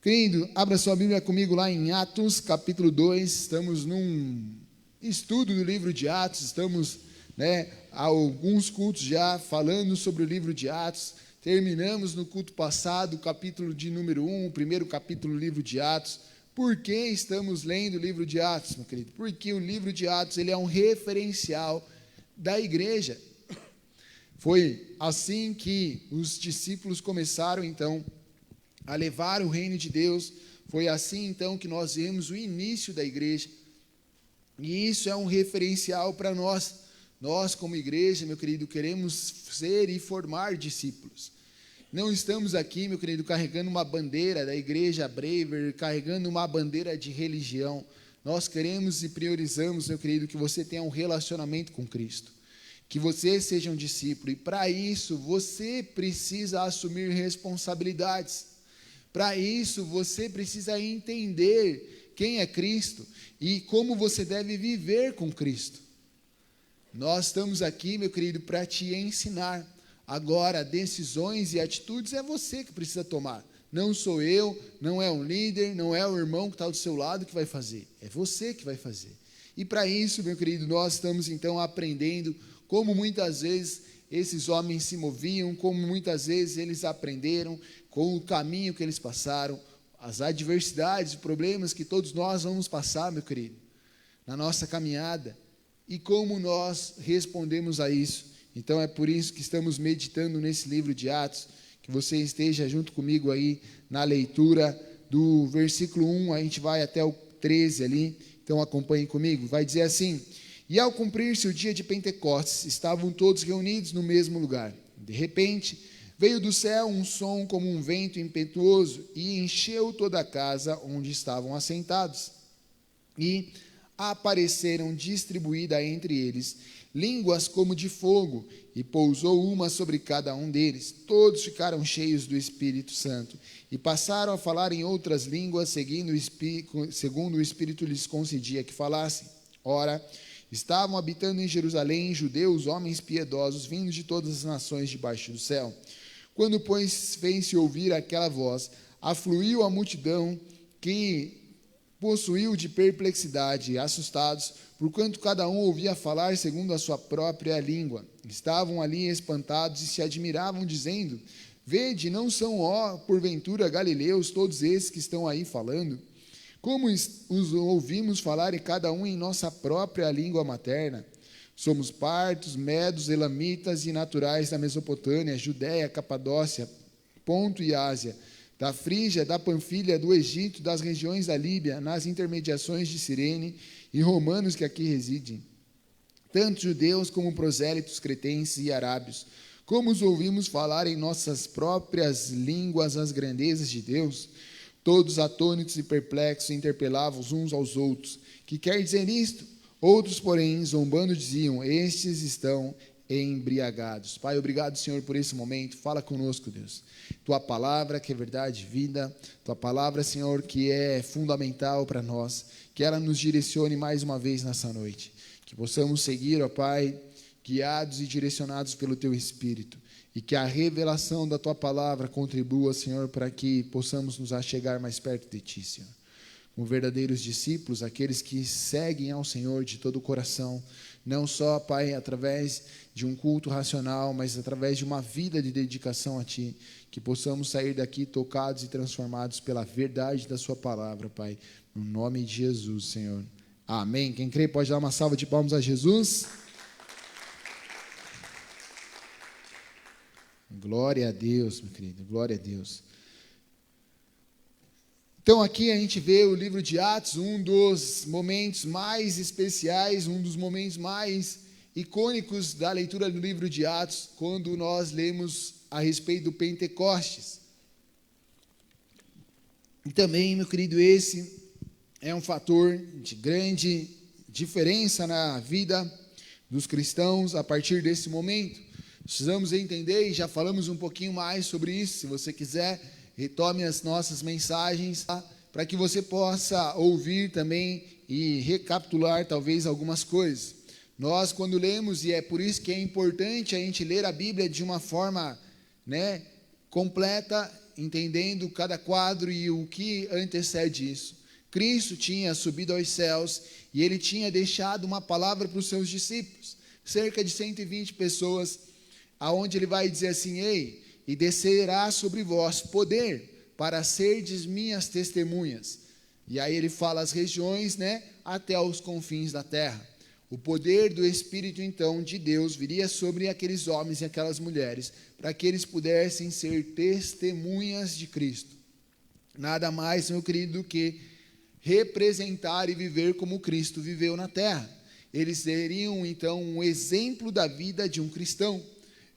Querido, abra sua Bíblia comigo lá em Atos, capítulo 2, estamos num estudo do livro de Atos, estamos, há alguns cultos já falando sobre o livro de Atos, terminamos no culto passado, o capítulo de número 1, o primeiro capítulo do livro de Atos. Por que estamos lendo o livro de Atos, meu querido? Porque o livro de Atos, ele é um referencial da igreja. Foi assim que os discípulos começaram, então, a levar o reino de Deus. Foi assim, então, que nós vemos o início da igreja. E isso é um referencial para nós. Nós, como igreja, meu querido, queremos ser e formar discípulos. Não estamos aqui, meu querido, carregando uma bandeira da igreja Braver, carregando uma bandeira de religião. Nós queremos e priorizamos, meu querido, que você tenha um relacionamento com Cristo, que você seja um discípulo. E para isso, você precisa assumir responsabilidades. Para isso, você precisa entender quem é Cristo e como você deve viver com Cristo. Nós estamos aqui, meu querido, para te ensinar. Agora, decisões e atitudes é você que precisa tomar. Não sou eu, não é um líder, não é o irmão que está do seu lado que vai fazer. É você que vai fazer. E para isso, meu querido, nós estamos então aprendendo como muitas vezes esses homens se moviam, como muitas vezes eles aprenderam, com o caminho que eles passaram, as adversidades, os problemas que todos nós vamos passar, meu querido, na nossa caminhada, e como nós respondemos a isso. Então é por isso que estamos meditando nesse livro de Atos, que você esteja junto comigo aí na leitura do versículo 1, a gente vai até o 13 ali, então acompanhe comigo, vai dizer assim: e ao cumprir-se o dia de Pentecostes, estavam todos reunidos no mesmo lugar. De repente, veio do céu um som como um vento impetuoso e encheu toda a casa onde estavam assentados. E apareceram distribuídas entre eles línguas como de fogo, e pousou uma sobre cada um deles. Todos ficaram cheios do Espírito Santo e passaram a falar em outras línguas, segundo o Espírito lhes concedia que falassem. Ora, estavam habitando em Jerusalém judeus, homens piedosos, vindos de todas as nações debaixo do céu. Quando, pois, fez-se ouvir aquela voz, afluiu a multidão, que possuiu de perplexidade, assustados, porquanto cada um ouvia falar segundo a sua própria língua. Estavam ali espantados e se admiravam, dizendo: vede, não são, porventura, galileus todos esses que estão aí falando? Como os ouvimos falar, e cada um em nossa própria língua materna? Somos partos, medos, elamitas e naturais da Mesopotâmia, Judéia, Capadócia, Ponto e Ásia, da Frígia, da Panfilha, do Egito, das regiões da Líbia, nas intermediações de Cirene, e romanos que aqui residem, tanto judeus como prosélitos, cretenses e arábios. Como os ouvimos falar em nossas próprias línguas as grandezas de Deus? Todos atônitos e perplexos interpelavam uns aos outros: que quer dizer isto? Outros, porém, zombando, diziam: estes estão embriagados. Pai, obrigado, Senhor, por esse momento. Fala conosco, Deus. Tua palavra que é verdade e vida, tua palavra, Senhor, que é fundamental para nós, que ela nos direcione mais uma vez nessa noite, que possamos seguir, ó Pai, guiados e direcionados pelo teu Espírito, e que a revelação da tua palavra contribua, Senhor, para que possamos nos achegar mais perto de ti, Senhor, como verdadeiros discípulos, aqueles que seguem ao Senhor de todo o coração, não só, Pai, através de um culto racional, mas através de uma vida de dedicação a Ti, que possamos sair daqui tocados e transformados pela verdade da Sua palavra, Pai, no nome de Jesus, Senhor. Amém. Quem crê pode dar uma salva de palmas a Jesus. Glória a Deus, meu querido, glória a Deus. Então aqui a gente vê o livro de Atos, um dos momentos mais especiais, um dos momentos mais icônicos da leitura do livro de Atos, quando nós lemos a respeito do Pentecostes. E também, meu querido, esse é um fator de grande diferença na vida dos cristãos a partir desse momento. Precisamos entender, e já falamos um pouquinho mais sobre isso. Se você quiser, retome as nossas mensagens, tá? Para que você possa ouvir também e recapitular talvez algumas coisas. Nós, quando lemos, e é por isso que é importante a gente ler a Bíblia de uma forma, completa, entendendo cada quadro e o que antecede isso. Cristo tinha subido aos céus e ele tinha deixado uma palavra para os seus discípulos, cerca de 120 pessoas, aonde ele vai dizer assim: ei, e descerá sobre vós poder para serdes minhas testemunhas. E aí ele fala as regiões, né, até os confins da terra. O poder do Espírito, então, de Deus viria sobre aqueles homens e aquelas mulheres, para que eles pudessem ser testemunhas de Cristo. Nada mais, meu querido, do que representar e viver como Cristo viveu na terra. Eles seriam, então, um exemplo da vida de um cristão.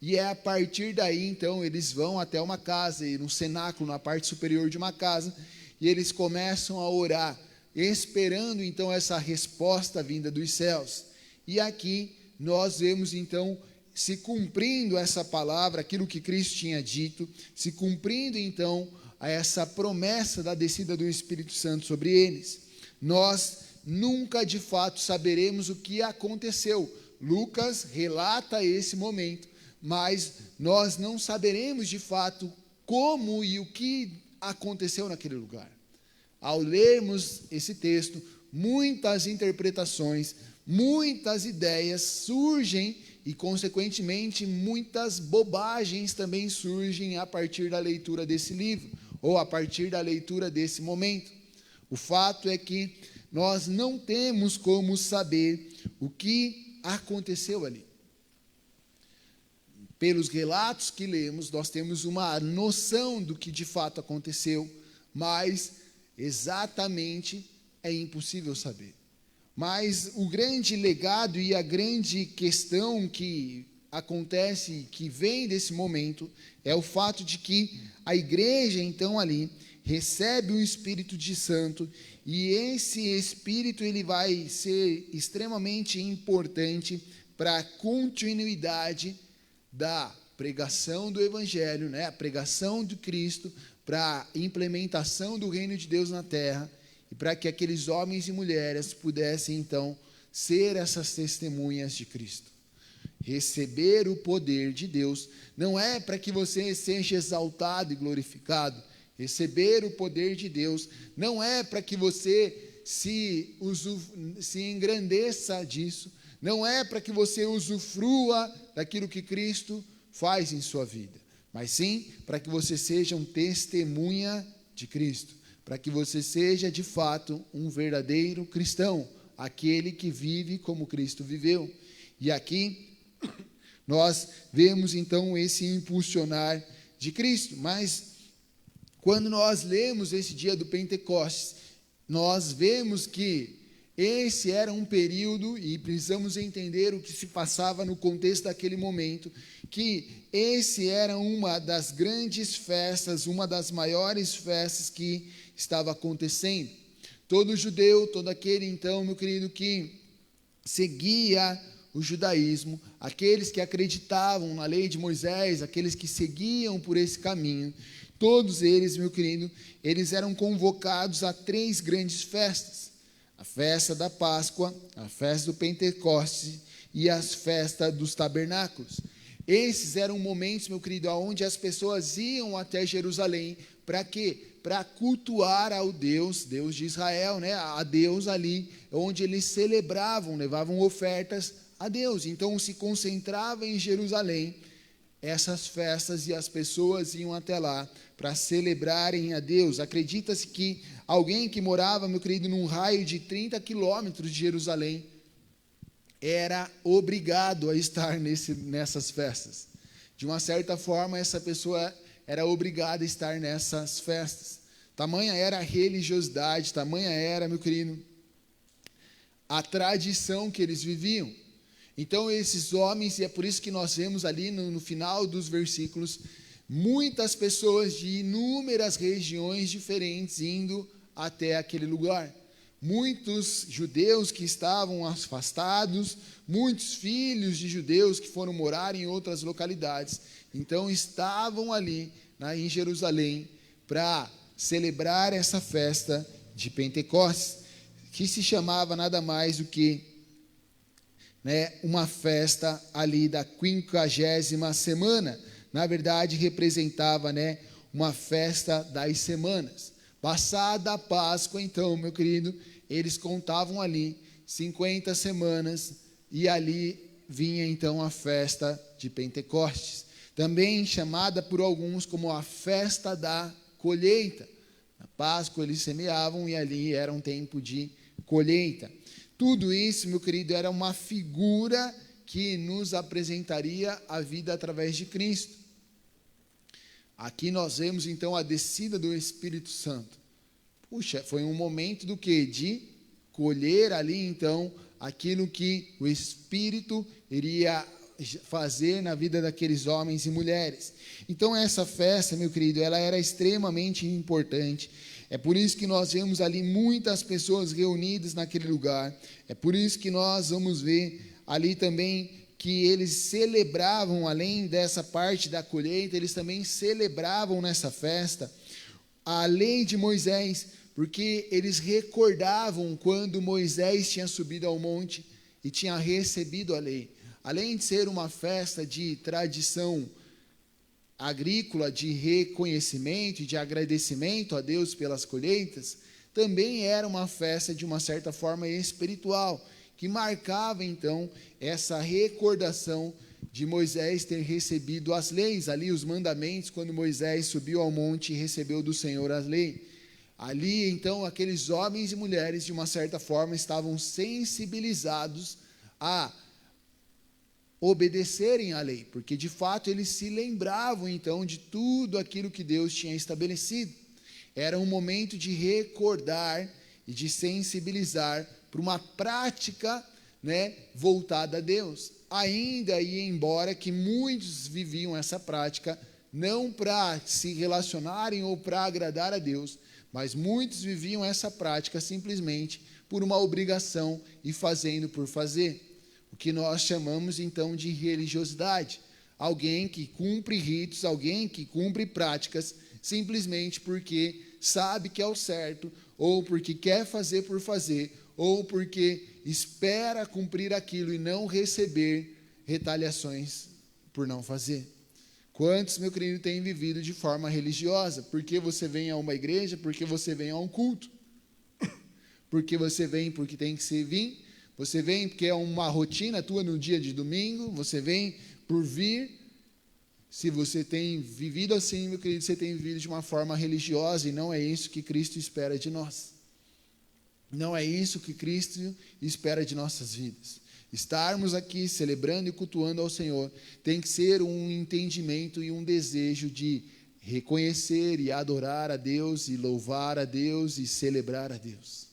E é a partir daí, então, eles vão até uma casa, e no cenáculo, na parte superior de uma casa, e eles começam a orar, esperando, então, essa resposta vinda dos céus. E aqui nós vemos, então, se cumprindo essa palavra, aquilo que Cristo tinha dito, se cumprindo, então, essa promessa da descida do Espírito Santo sobre eles. Nós nunca, de fato, saberemos o que aconteceu. Lucas relata esse momento, mas nós não saberemos, de fato, como e o que aconteceu naquele lugar. Ao lermos esse texto, muitas interpretações, muitas ideias surgem e, consequentemente, muitas bobagens também surgem a partir da leitura desse livro, ou a partir da leitura desse momento. O fato é que nós não temos como saber o que aconteceu ali. Pelos relatos que lemos, nós temos uma noção do que de fato aconteceu, mas exatamente é impossível saber. Mas o grande legado e a grande questão que acontece, que vem desse momento, é o fato de que a igreja, então, ali, recebe o Espírito de Santo, e esse Espírito ele vai ser extremamente importante para a continuidade da pregação do Evangelho, né? A pregação de Cristo, para a implementação do reino de Deus na terra, e para que aqueles homens e mulheres pudessem, então, ser essas testemunhas de Cristo. Receber o poder de Deus não é para que você seja exaltado e glorificado. Receber o poder de Deus não é para que você se engrandeça disso, não é para que você usufrua daquilo que Cristo faz em sua vida, mas sim para que você seja um testemunha de Cristo, para que você seja de fato um verdadeiro cristão, aquele que vive como Cristo viveu. E aqui nós vemos então esse impulsionar de Cristo, mas quando nós lemos esse dia do Pentecostes, nós vemos que esse era um período, e precisamos entender o que se passava no contexto daquele momento, que esse era uma das grandes festas, uma das maiores festas que estava acontecendo. Todo judeu, todo aquele então, meu querido, que seguia o judaísmo, aqueles que acreditavam na lei de Moisés, aqueles que seguiam por esse caminho, todos eles, meu querido, eles eram convocados a 3 grandes festas: a festa da Páscoa, a festa do Pentecostes e as festas dos tabernáculos. Esses eram momentos, meu querido, onde as pessoas iam até Jerusalém, para quê? Para cultuar ao Deus de Israel, né? A Deus ali, onde eles celebravam, levavam ofertas a Deus. Então se concentrava em Jerusalém essas festas, e as pessoas iam até lá para celebrarem a Deus. Acredita-se que alguém que morava, meu querido, num raio de 30 quilômetros de Jerusalém, era obrigado a estar nessas festas. De uma certa forma, essa pessoa era obrigada a estar nessas festas. Tamanha era a religiosidade, tamanha era, meu querido, a tradição que eles viviam. Então esses homens, e é por isso que nós vemos ali no final dos versículos, muitas pessoas de inúmeras regiões diferentes indo até aquele lugar. Muitos judeus que estavam afastados, muitos filhos de judeus que foram morar em outras localidades, então estavam ali em Jerusalém para celebrar essa festa de Pentecostes, que se chamava nada mais do que uma festa ali da 50ª semana. Na verdade, representava uma festa das semanas. Passada a Páscoa, então, meu querido, eles contavam ali 50 semanas e ali vinha então a festa de Pentecostes, também chamada por alguns como a festa da colheita. Na Páscoa eles semeavam e ali era um tempo de colheita. Tudo isso, meu querido, era uma figura que nos apresentaria a vida através de Cristo. Aqui nós vemos então a descida do Espírito Santo. Puxa, foi um momento do quê? De colher ali então aquilo que o Espírito iria fazer na vida daqueles homens e mulheres. Então essa festa, meu querido, ela era extremamente importante. É por isso que nós vemos ali muitas pessoas reunidas naquele lugar. É por isso que nós vamos ver ali também que eles celebravam, além dessa parte da colheita, eles também celebravam nessa festa a lei de Moisés, porque eles recordavam quando Moisés tinha subido ao monte e tinha recebido a lei. Além de ser uma festa de tradição agrícola, de reconhecimento e de agradecimento a Deus pelas colheitas, também era uma festa de uma certa forma espiritual, que marcava então essa recordação de Moisés ter recebido as leis, ali os mandamentos, quando Moisés subiu ao monte e recebeu do Senhor as leis. Ali então aqueles homens e mulheres de uma certa forma estavam sensibilizados a obedecerem à lei, porque de fato eles se lembravam então de tudo aquilo que Deus tinha estabelecido. Era um momento de recordar e de sensibilizar para uma prática, voltada a Deus. Ainda e embora que muitos viviam essa prática não para se relacionarem ou para agradar a Deus, mas muitos viviam essa prática simplesmente por uma obrigação e fazendo por fazer. O que nós chamamos então de religiosidade. Alguém que cumpre ritos, alguém que cumpre práticas, simplesmente porque sabe que é o certo, ou porque quer fazer por fazer, ou porque espera cumprir aquilo e não receber retaliações por não fazer. Quantos, meu querido, têm vivido de forma religiosa? Porque você vem a uma igreja, porque você vem a um culto, porque você vem porque tem que se vir, você vem porque é uma rotina tua no dia de domingo, você vem por vir. Se você tem vivido assim, meu querido, você tem vivido de uma forma religiosa, e não é isso que Cristo espera de nós. Não é isso que Cristo espera de nossas vidas. Estarmos aqui celebrando e cultuando ao Senhor tem que ser um entendimento e um desejo de reconhecer e adorar a Deus, e louvar a Deus e celebrar a Deus.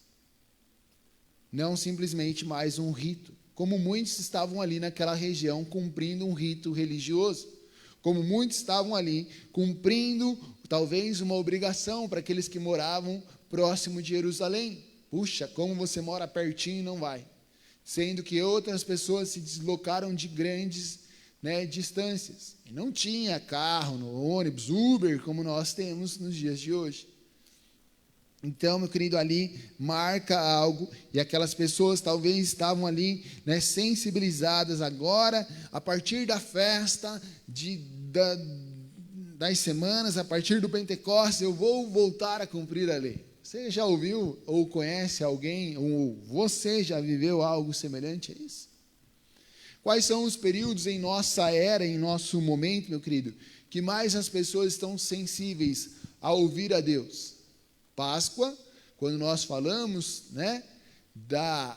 Não simplesmente mais um rito, como muitos estavam ali naquela região cumprindo um rito religioso, como muitos estavam ali cumprindo talvez uma obrigação para aqueles que moravam próximo de Jerusalém. Puxa, como você mora pertinho e não vai. Sendo que outras pessoas se deslocaram de grandes distâncias. E não tinha carro, no ônibus, Uber, como nós temos nos dias de hoje. Então, meu querido, ali marca algo, e aquelas pessoas talvez estavam ali sensibilizadas agora, a partir da festa, das semanas, a partir do Pentecostes, eu vou voltar a cumprir a lei. Você já ouviu ou conhece alguém, ou você já viveu algo semelhante a isso? Quais são os períodos em nossa era, em nosso momento, meu querido, que mais as pessoas estão sensíveis a ouvir a Deus? Páscoa, quando nós falamos da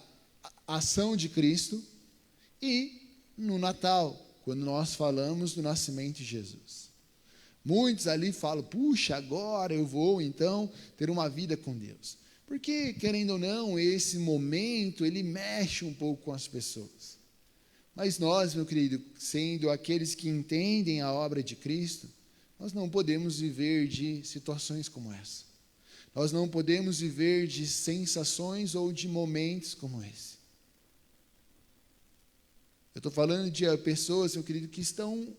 ação de Cristo, e no Natal, quando nós falamos do nascimento de Jesus. Muitos ali falam, puxa, agora eu vou então ter uma vida com Deus. Porque, querendo ou não, esse momento, ele mexe um pouco com as pessoas. Mas nós, meu querido, sendo aqueles que entendem a obra de Cristo, nós não podemos viver de situações como essa. Nós não podemos viver de sensações ou de momentos como esse. Eu estou falando de pessoas, meu querido, que estão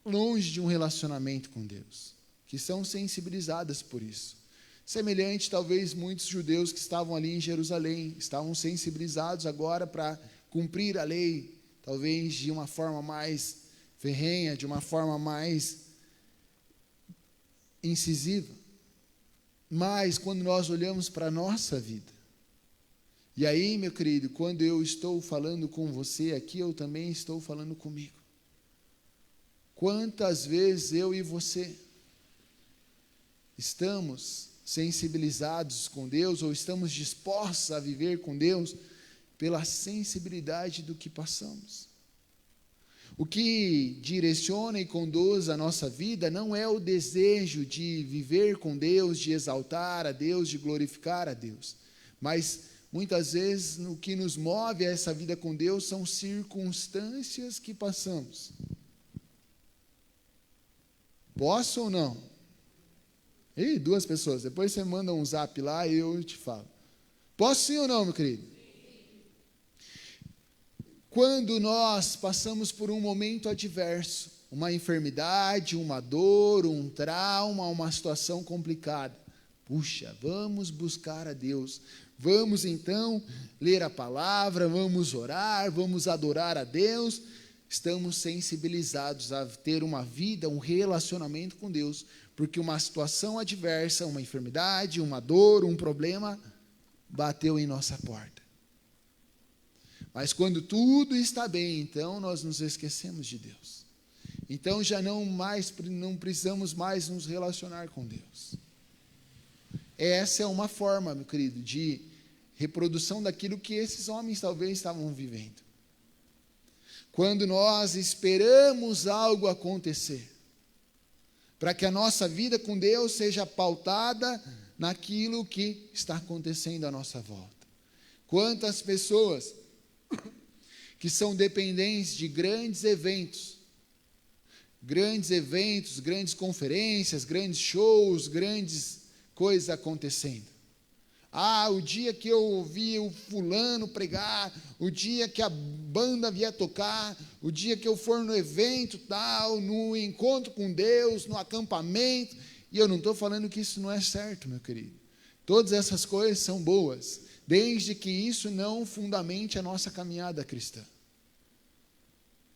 longe de um relacionamento com Deus, que são sensibilizadas por isso. Semelhante, talvez, muitos judeus que estavam ali em Jerusalém, estavam sensibilizados agora para cumprir a lei, talvez de uma forma mais ferrenha, de uma forma mais incisiva. Mas quando nós olhamos para a nossa vida, e aí, meu querido, quando eu estou falando com você aqui, eu também estou falando comigo. Quantas vezes eu e você estamos sensibilizados com Deus, ou estamos dispostos a viver com Deus, pela sensibilidade do que passamos? O que direciona e conduz a nossa vida não é o desejo de viver com Deus, de exaltar a Deus, de glorificar a Deus, mas muitas vezes o que nos move a essa vida com Deus são circunstâncias que passamos. Posso ou não? Ih, 2 pessoas, depois você manda um zap lá e eu te falo. Posso sim ou não, meu querido? Quando nós passamos por um momento adverso, uma enfermidade, uma dor, um trauma, uma situação complicada, puxa, vamos buscar a Deus, vamos então ler a palavra, vamos orar, vamos adorar a Deus, estamos sensibilizados a ter uma vida, um relacionamento com Deus, porque uma situação adversa, uma enfermidade, uma dor, um problema, bateu em nossa porta. Mas quando tudo está bem, então nós nos esquecemos de Deus. Então já não precisamos mais nos relacionar com Deus. Essa é uma forma, meu querido, de reprodução daquilo que esses homens talvez estavam vivendo. Quando nós esperamos algo acontecer, para que a nossa vida com Deus seja pautada naquilo que está acontecendo à nossa volta. Quantas pessoas que são dependentes de grandes eventos, grandes conferências, grandes shows, grandes coisas acontecendo. O dia que eu ouvi o fulano pregar, o dia que a banda vier tocar, o dia que eu for no evento tal, no encontro com Deus, no acampamento, e eu não estou falando que isso não é certo, meu querido. Todas essas coisas são boas, desde que isso não fundamente a nossa caminhada cristã.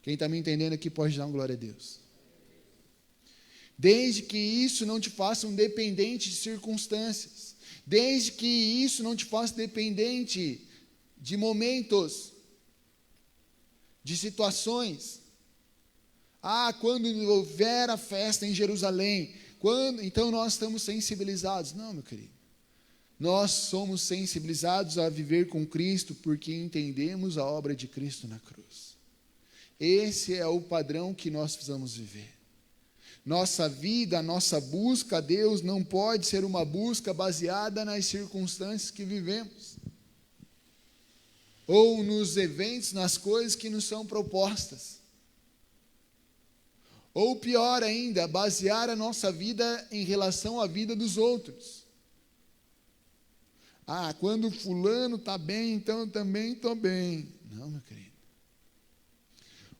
Quem está me entendendo aqui pode dar uma glória a Deus. Desde que isso não te faça um dependente de circunstâncias, desde que isso não te faça dependente de momentos, de situações. Quando houver a festa em Jerusalém, então nós estamos sensibilizados. Não, meu querido. Nós somos sensibilizados a viver com Cristo porque entendemos a obra de Cristo na cruz. Esse é o padrão que nós precisamos viver. Nossa vida, nossa busca a Deus não pode ser uma busca baseada nas circunstâncias que vivemos, ou nos eventos, nas coisas que nos são propostas. Ou pior ainda, basear a nossa vida em relação à vida dos outros. Quando fulano está bem, então eu também estou bem. Não, meu querido.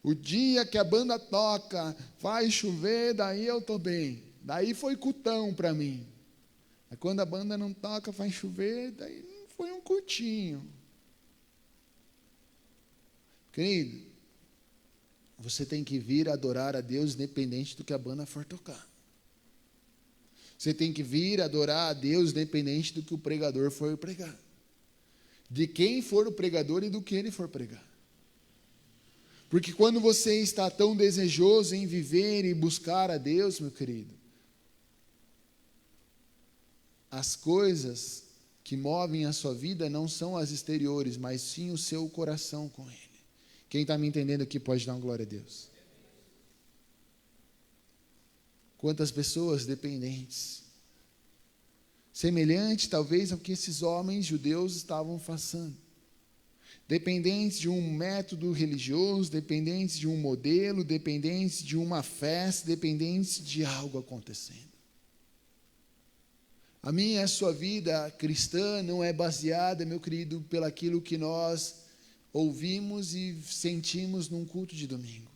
O dia que a banda toca, vai chover, daí eu estou bem. Daí foi cultão para mim. Quando a banda não toca, vai chover, daí foi um cultinho. Querido, você tem que vir adorar a Deus independente do que a banda for tocar. Você tem que vir adorar a Deus independente do que o pregador for pregar. De quem for o pregador e do que ele for pregar. Porque quando você está tão desejoso em viver e buscar a Deus, meu querido, as coisas que movem a sua vida não são as exteriores, mas sim o seu coração com Ele. Quem está me entendendo aqui pode dar uma glória a Deus. Quantas pessoas dependentes, semelhante talvez ao que esses homens judeus estavam passando, dependentes de um método religioso, dependentes de um modelo, dependentes de uma festa, dependentes de algo acontecendo. A minha e a sua vida cristã não é baseada, meu querido, pelaquilo que nós ouvimos e sentimos num culto de domingo.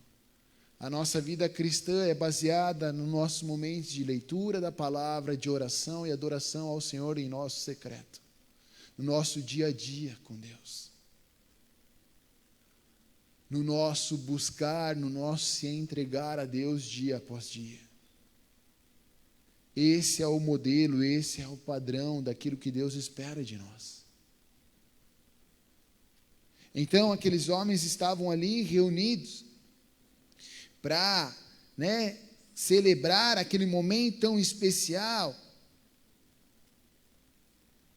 A nossa vida cristã é baseada no nosso momento de leitura da palavra, de oração e adoração ao Senhor em nosso secreto, no nosso dia a dia com Deus, no nosso buscar, no nosso se entregar a Deus dia após dia. Esse é o modelo, esse é o padrão daquilo que Deus espera de nós. Então, aqueles homens estavam ali reunidos para, celebrar aquele momento tão especial.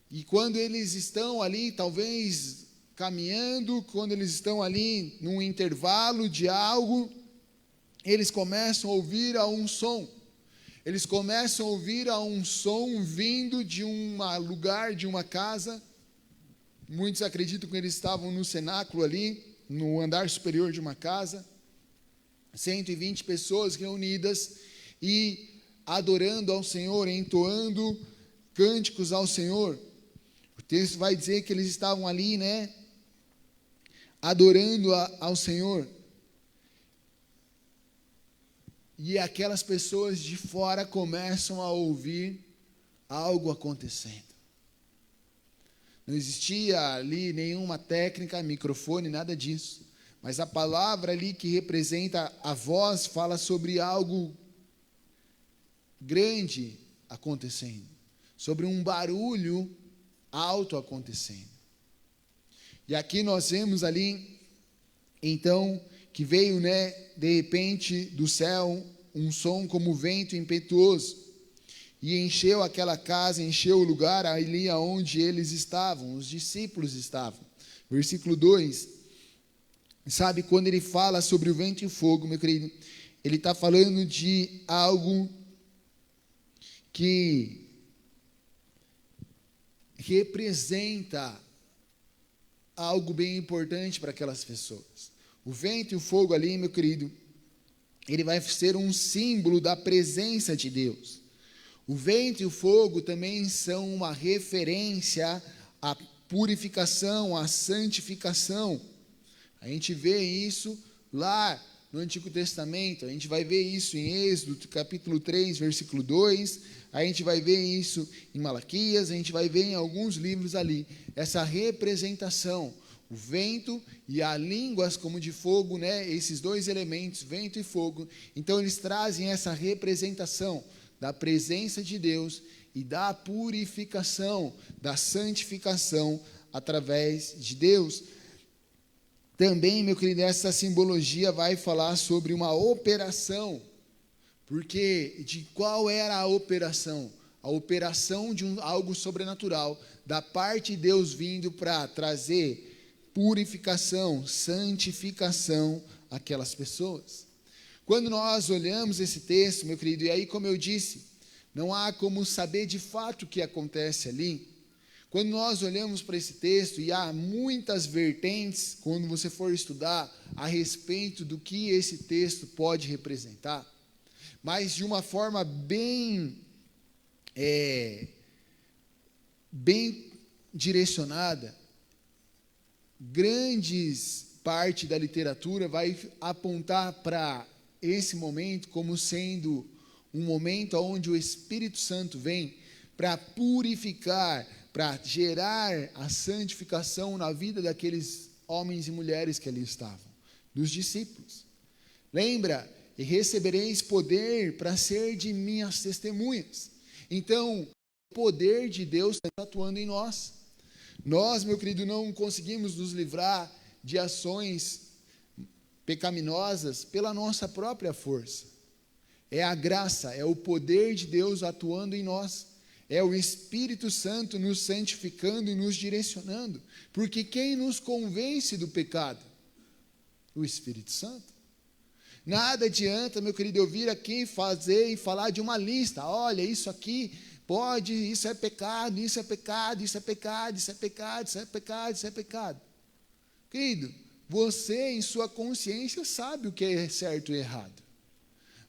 E quando eles estão ali, talvez caminhando, quando eles estão ali num intervalo de algo, eles começam a ouvir um som. Eles começam a ouvir um som vindo de um lugar, de uma casa. Muitos acreditam que eles estavam no cenáculo ali, no andar superior de uma casa. 120 pessoas reunidas e adorando ao Senhor, entoando cânticos ao Senhor. O texto vai dizer que eles estavam ali, adorando ao Senhor. E aquelas pessoas de fora começam a ouvir algo acontecendo. Não existia ali nenhuma técnica, microfone, nada disso. Mas a palavra ali que representa a voz fala sobre algo grande acontecendo. Sobre um barulho alto acontecendo. E aqui nós vemos ali, então, que veio, de repente, do céu, um som como vento impetuoso, e encheu aquela casa, encheu o lugar ali onde eles estavam, os discípulos estavam. Versículo 2, sabe, quando ele fala sobre o vento e o fogo, meu querido, ele está falando de algo que representa algo bem importante para aquelas pessoas. O vento e o fogo ali, meu querido, ele vai ser um símbolo da presença de Deus. O vento e o fogo também são uma referência à purificação, à santificação. A gente vê isso lá no Antigo Testamento, a gente vai ver isso em Êxodo, capítulo 3, versículo 2, a gente vai ver isso em Malaquias, a gente vai ver em alguns livros ali, essa representação. O vento e as línguas como de fogo, esses dois elementos, vento e fogo, então eles trazem essa representação da presença de Deus e da purificação, da santificação através de Deus. Também, meu querido, essa simbologia vai falar sobre uma operação, porque de qual era a operação? A operação de algo sobrenatural, da parte de Deus vindo para trazer purificação, santificação àquelas pessoas. Quando nós olhamos esse texto, meu querido, e aí, como eu disse, não há como saber de fato o que acontece ali. Quando nós olhamos para esse texto, e há muitas vertentes, quando você for estudar, a respeito do que esse texto pode representar, mas de uma forma bem direcionada, grandes parte da literatura vai apontar para esse momento como sendo um momento onde o Espírito Santo vem para purificar, para gerar a santificação na vida daqueles homens e mulheres que ali estavam, dos discípulos. Lembra? E recebereis poder para ser de minhas testemunhas. Então, o poder de Deus está atuando em nós. Nós, meu querido, não conseguimos nos livrar de ações pecaminosas pela nossa própria força. É a graça, é o poder de Deus atuando em nós. É o Espírito Santo nos santificando e nos direcionando. Porque quem nos convence do pecado? O Espírito Santo. Nada adianta, meu querido, eu vir aqui fazer e falar de uma lista. Olha, isso aqui pode, isso é pecado, isso é pecado, isso é pecado, isso é pecado, isso é pecado, isso é pecado. Querido, você em sua consciência sabe o que é certo e errado.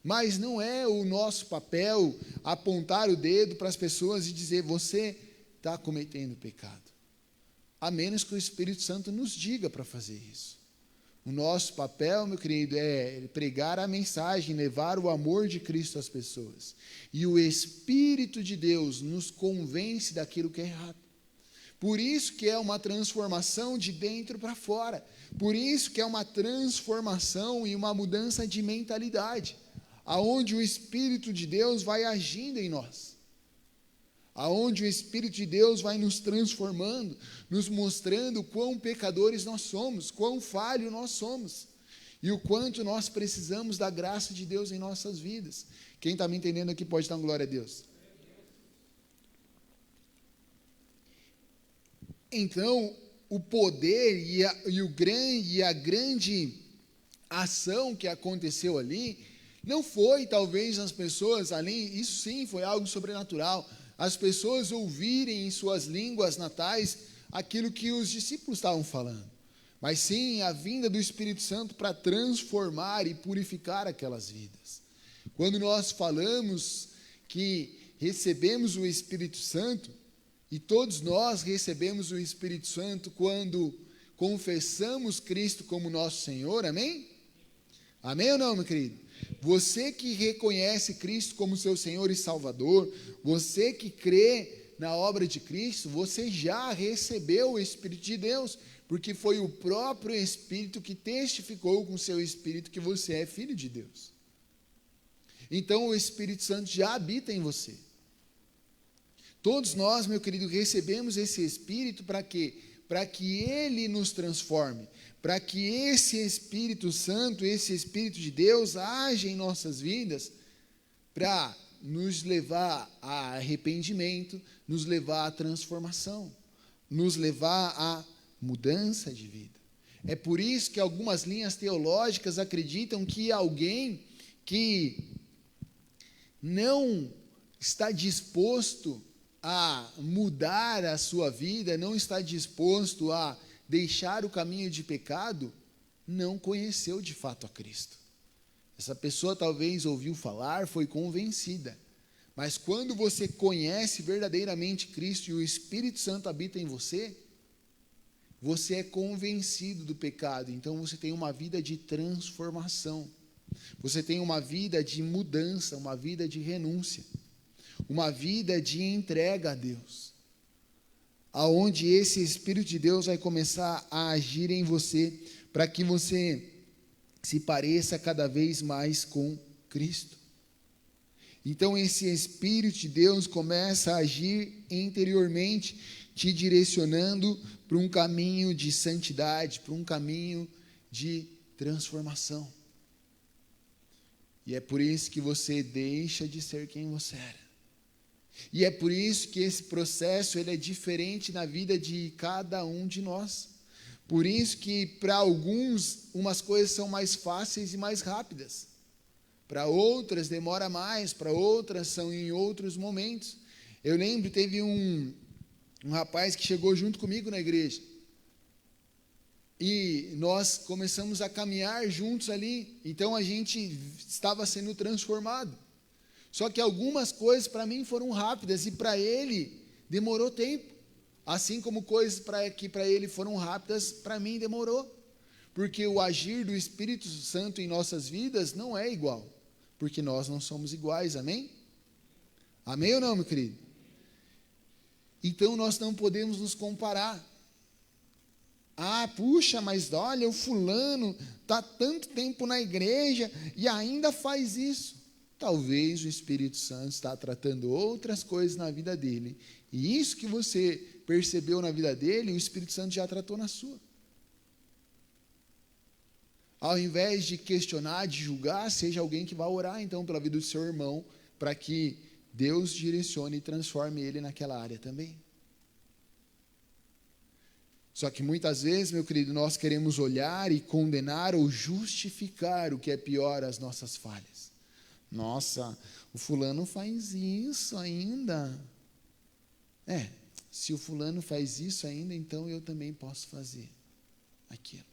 Mas não é o nosso papel apontar o dedo para as pessoas e dizer, você está cometendo pecado. A menos que o Espírito Santo nos diga para fazer isso. O nosso papel, meu querido, é pregar a mensagem, levar o amor de Cristo às pessoas. E o Espírito de Deus nos convence daquilo que é errado. Por isso que é uma transformação de dentro para fora. Por isso que é uma transformação e uma mudança de mentalidade. aonde o Espírito de Deus vai agindo em nós, aonde o Espírito de Deus vai nos transformando, nos mostrando quão pecadores nós somos, quão falho nós somos, e o quanto nós precisamos da graça de Deus em nossas vidas. Quem está me entendendo aqui pode dar uma glória a Deus. Então, o poder e a grande ação que aconteceu ali, não foi talvez as pessoas, isso sim foi algo sobrenatural, as pessoas ouvirem em suas línguas natais aquilo que os discípulos estavam falando, mas sim a vinda do Espírito Santo para transformar e purificar aquelas vidas. Quando nós falamos que recebemos o Espírito Santo, e todos nós recebemos o Espírito Santo quando confessamos Cristo como nosso Senhor, amém? Amém ou não, meu querido? Você que reconhece Cristo como seu Senhor e Salvador, você que crê na obra de Cristo, você já recebeu o Espírito de Deus, porque foi o próprio Espírito que testificou com o seu Espírito que você é filho de Deus. Então o Espírito Santo já habita em você. Todos nós, meu querido, recebemos esse Espírito para quê? Para que Ele nos transforme, para que esse Espírito Santo, esse Espírito de Deus age em nossas vidas, para nos levar a arrependimento, nos levar à transformação, nos levar à mudança de vida. É por isso que algumas linhas teológicas acreditam que alguém que não está disposto a mudar a sua vida, não está disposto a deixar o caminho de pecado, não conheceu de fato a Cristo. Essa pessoa talvez ouviu falar, foi convencida, mas quando você conhece verdadeiramente Cristo e o Espírito Santo habita em você, você é convencido do pecado, então você tem uma vida de transformação, você tem uma vida de mudança, uma vida de renúncia, uma vida de entrega a Deus, aonde esse Espírito de Deus vai começar a agir em você, para que você se pareça cada vez mais com Cristo. Então esse Espírito de Deus começa a agir interiormente, te direcionando para um caminho de santidade, para um caminho de transformação. E é por isso que você deixa de ser quem você era. E é por isso que esse processo ele é diferente na vida de cada um de nós. Por isso que para alguns umas coisas são mais fáceis e mais rápidas. Para outras demora mais, para outras são em outros momentos. Eu lembro, teve um rapaz que chegou junto comigo na igreja. E nós começamos a caminhar juntos ali. Então a gente estava sendo transformado. Só que algumas coisas para mim foram rápidas e para ele demorou tempo. Assim como coisas que para ele foram rápidas, para mim demorou. Porque o agir do Espírito Santo em nossas vidas não é igual. Porque nós não somos iguais, amém? Amém ou não, meu querido? Então nós não podemos nos comparar. Ah, puxa, mas olha, o fulano está tanto tempo na igreja e ainda faz isso. Talvez o Espírito Santo está tratando outras coisas na vida dele. E isso que você percebeu na vida dele, o Espírito Santo já tratou na sua. Ao invés de questionar, de julgar, seja alguém que vá orar então pela vida do seu irmão, para que Deus direcione e transforme ele naquela área também. Só que muitas vezes, meu querido, nós queremos olhar e condenar ou justificar o que é pior, as nossas falhas. Nossa, o fulano faz isso ainda. Se o fulano faz isso ainda, então eu também posso fazer aquilo.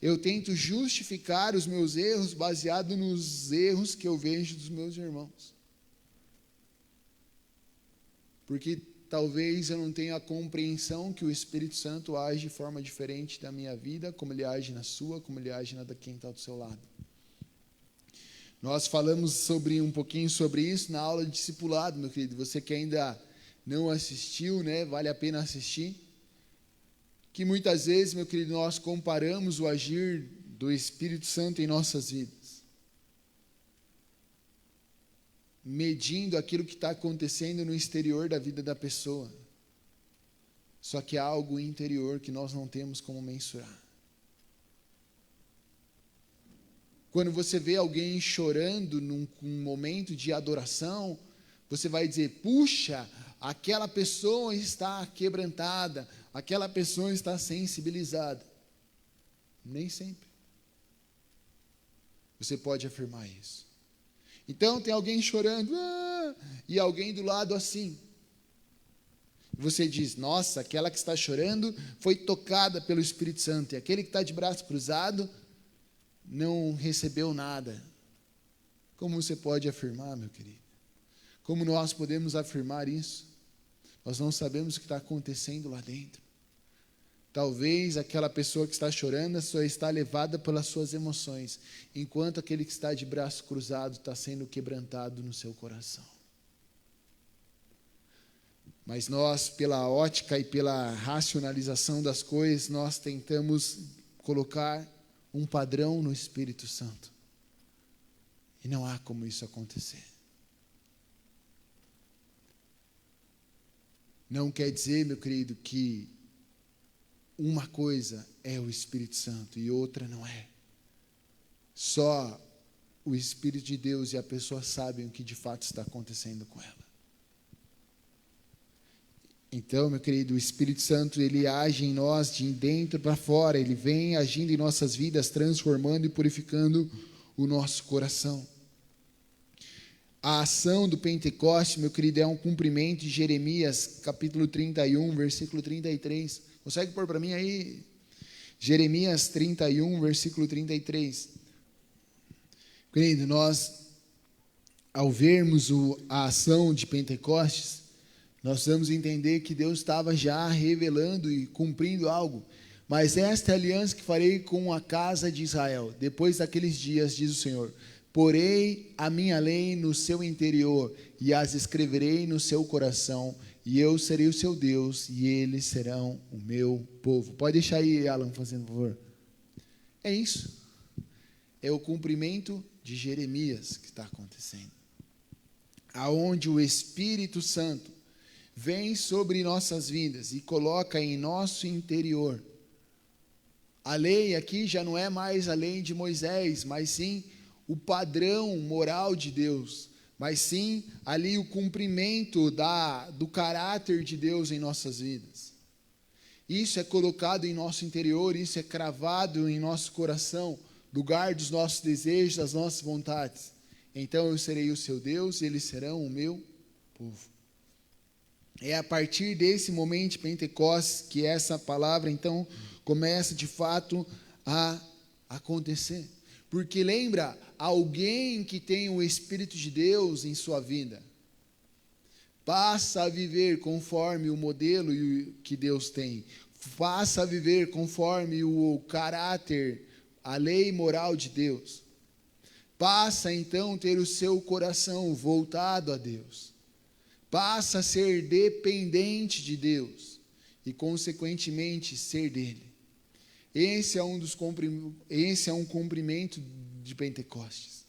Eu tento justificar os meus erros baseado nos erros que eu vejo dos meus irmãos. Porque talvez eu não tenha a compreensão que o Espírito Santo age de forma diferente da minha vida, como ele age na sua, como ele age na de quem está do seu lado. Nós falamos um pouquinho sobre isso na aula de discipulado, meu querido. Você que ainda não assistiu, né? Vale a pena assistir. Que muitas vezes, meu querido, nós comparamos o agir do Espírito Santo em nossas vidas. medindo aquilo que está acontecendo no exterior da vida da pessoa. Só que há algo interior que nós não temos como mensurar. Quando você vê alguém chorando num momento de adoração, você vai dizer: puxa, aquela pessoa está quebrantada, aquela pessoa está sensibilizada. Nem sempre você pode afirmar isso. Então tem alguém chorando, e alguém do lado assim. Você diz: nossa, aquela que está chorando foi tocada pelo Espírito Santo, e aquele que está de braço cruzado não recebeu nada. Como você pode afirmar, meu querido? Como nós podemos afirmar isso? Nós não sabemos o que está acontecendo lá dentro. Talvez aquela pessoa que está chorando só está levada pelas suas emoções, enquanto aquele que está de braço cruzado está sendo quebrantado no seu coração. Mas nós, pela ótica e pela racionalização das coisas, nós tentamos colocar um padrão no Espírito Santo. E não há como isso acontecer. Não quer dizer, meu querido, que uma coisa é o Espírito Santo e outra não é. Só o Espírito de Deus e a pessoa sabem o que de fato está acontecendo com ela. Então, meu querido, o Espírito Santo, ele age em nós de dentro para fora, ele vem agindo em nossas vidas, transformando e purificando o nosso coração. A ação do Pentecoste, meu querido, é um cumprimento de Jeremias, capítulo 31, versículo 33. Consegue pôr para mim aí? Jeremias 31, versículo 33. Querido, nós, ao vermos a ação de Pentecostes, nós vamos entender que Deus estava já revelando e cumprindo algo. Mas esta é a aliança que farei com a casa de Israel. Depois daqueles dias, diz o Senhor: porei a minha lei no seu interior e as escreverei no seu coração, e eu serei o seu Deus e eles serão o meu povo. Pode deixar aí, Alan, fazendo favor. É isso. É o cumprimento de Jeremias que está acontecendo. Aonde o Espírito Santo vem sobre nossas vidas e coloca em nosso interior. A lei aqui já não é mais a lei de Moisés, mas sim o padrão moral de Deus, mas sim ali o cumprimento do caráter de Deus em nossas vidas. Isso é colocado em nosso interior, isso é cravado em nosso coração, lugar dos nossos desejos, das nossas vontades. Então eu serei o seu Deus e eles serão o meu povo. É a partir desse momento de Pentecostes que essa palavra, então, começa de fato a acontecer. Porque lembra, alguém que tem o Espírito de Deus em sua vida, passa a viver conforme o modelo que Deus tem, passa a viver conforme o caráter, a lei moral de Deus, passa então a ter o seu coração voltado a Deus, passa a ser dependente de Deus e, consequentemente, ser dele. Esse é um cumprimento de Pentecostes,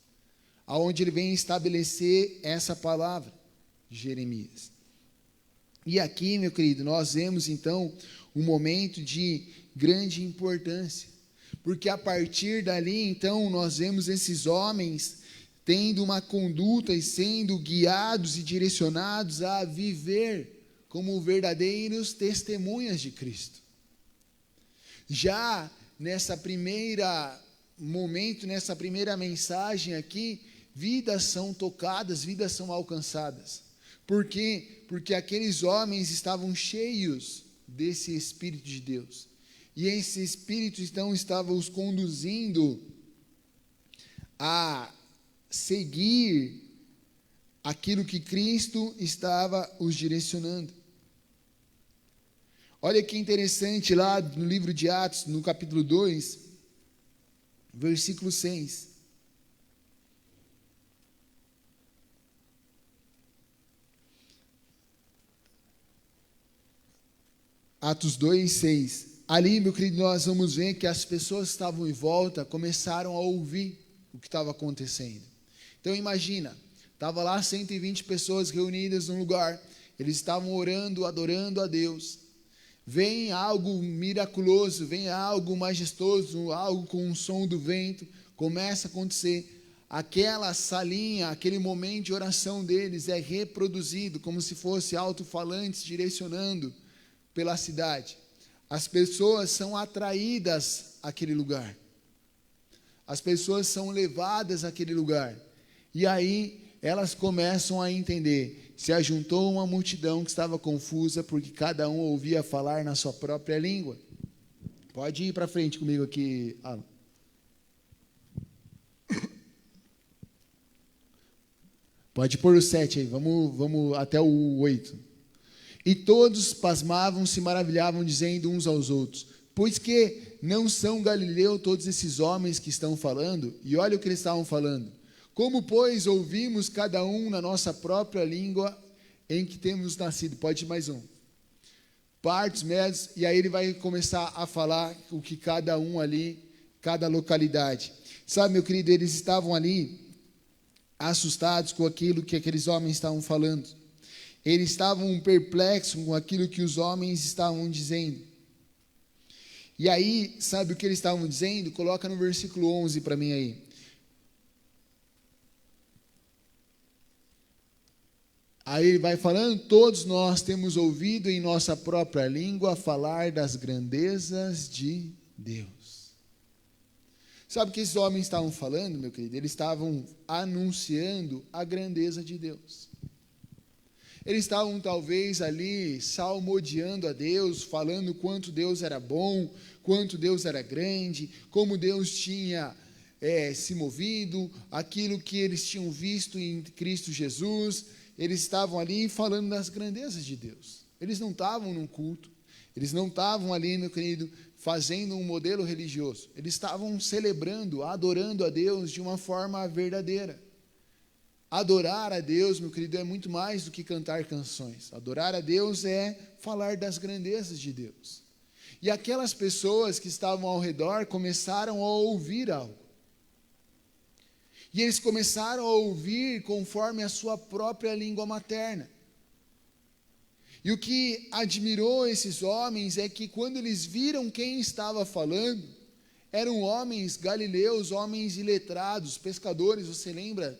aonde ele vem estabelecer essa palavra de Jeremias. E aqui, meu querido, nós vemos então um momento de grande importância, porque a partir dali, então, nós vemos esses homens tendo uma conduta e sendo guiados e direcionados a viver como verdadeiros testemunhas de Cristo. Já nessa primeira mensagem aqui, vidas são tocadas, vidas são alcançadas. Por quê? Porque aqueles homens estavam cheios desse Espírito de Deus. E esse Espírito então estava os conduzindo a seguir aquilo que Cristo estava os direcionando. Olha que interessante lá no livro de Atos, no capítulo 2, versículo 6. Atos 2, 6. Ali, meu querido, nós vamos ver que as pessoas que estavam em volta começaram a ouvir o que estava acontecendo. Então imagina, Estava lá 120 pessoas reunidas num lugar. Eles estavam orando, adorando a Deus. Vem algo miraculoso, vem algo majestoso, algo com um som do vento. Começa a acontecer. Aquela salinha, aquele momento de oração deles é reproduzido como se fosse alto-falantes direcionando pela cidade. As pessoas são atraídas àquele lugar. As pessoas são levadas àquele lugar. E aí elas começam a entender. Se ajuntou uma multidão que estava confusa, porque cada um ouvia falar na sua própria língua. Pode ir para frente comigo aqui, Alan. Pode pôr o 7 aí, vamos até o 8. E todos pasmavam, se maravilhavam, dizendo uns aos outros: pois que não são Galileu todos esses homens que estão falando? E olha o que eles estavam falando. Como, pois, ouvimos cada um na nossa própria língua em que temos nascido? Pode ir mais um. Partos, médios, e aí ele vai começar a falar o que cada um ali, cada localidade. Sabe, meu querido, eles estavam ali assustados com aquilo que aqueles homens estavam falando. Eles estavam perplexos com aquilo que os homens estavam dizendo. E aí, sabe o que eles estavam dizendo? Coloca no versículo 11 para mim aí. Aí ele vai falando: todos nós temos ouvido em nossa própria língua falar das grandezas de Deus. Sabe o que esses homens estavam falando, meu querido? Eles estavam anunciando a grandeza de Deus. Eles estavam talvez ali salmodiando a Deus, falando quanto Deus era bom, quanto Deus era grande, como Deus tinha se movido, aquilo que eles tinham visto em Cristo Jesus. Eles estavam ali falando das grandezas de Deus. Eles não estavam num culto, eles não estavam ali, meu querido, fazendo um modelo religioso. Eles estavam celebrando, adorando a Deus de uma forma verdadeira. Adorar a Deus, meu querido, é muito mais do que cantar canções. Adorar a Deus é falar das grandezas de Deus. E aquelas pessoas que estavam ao redor começaram a ouvir algo. E eles começaram a ouvir conforme a sua própria língua materna. E o que admirou esses homens é que quando eles viram quem estava falando, eram homens galileus, homens iletrados, pescadores. Você lembra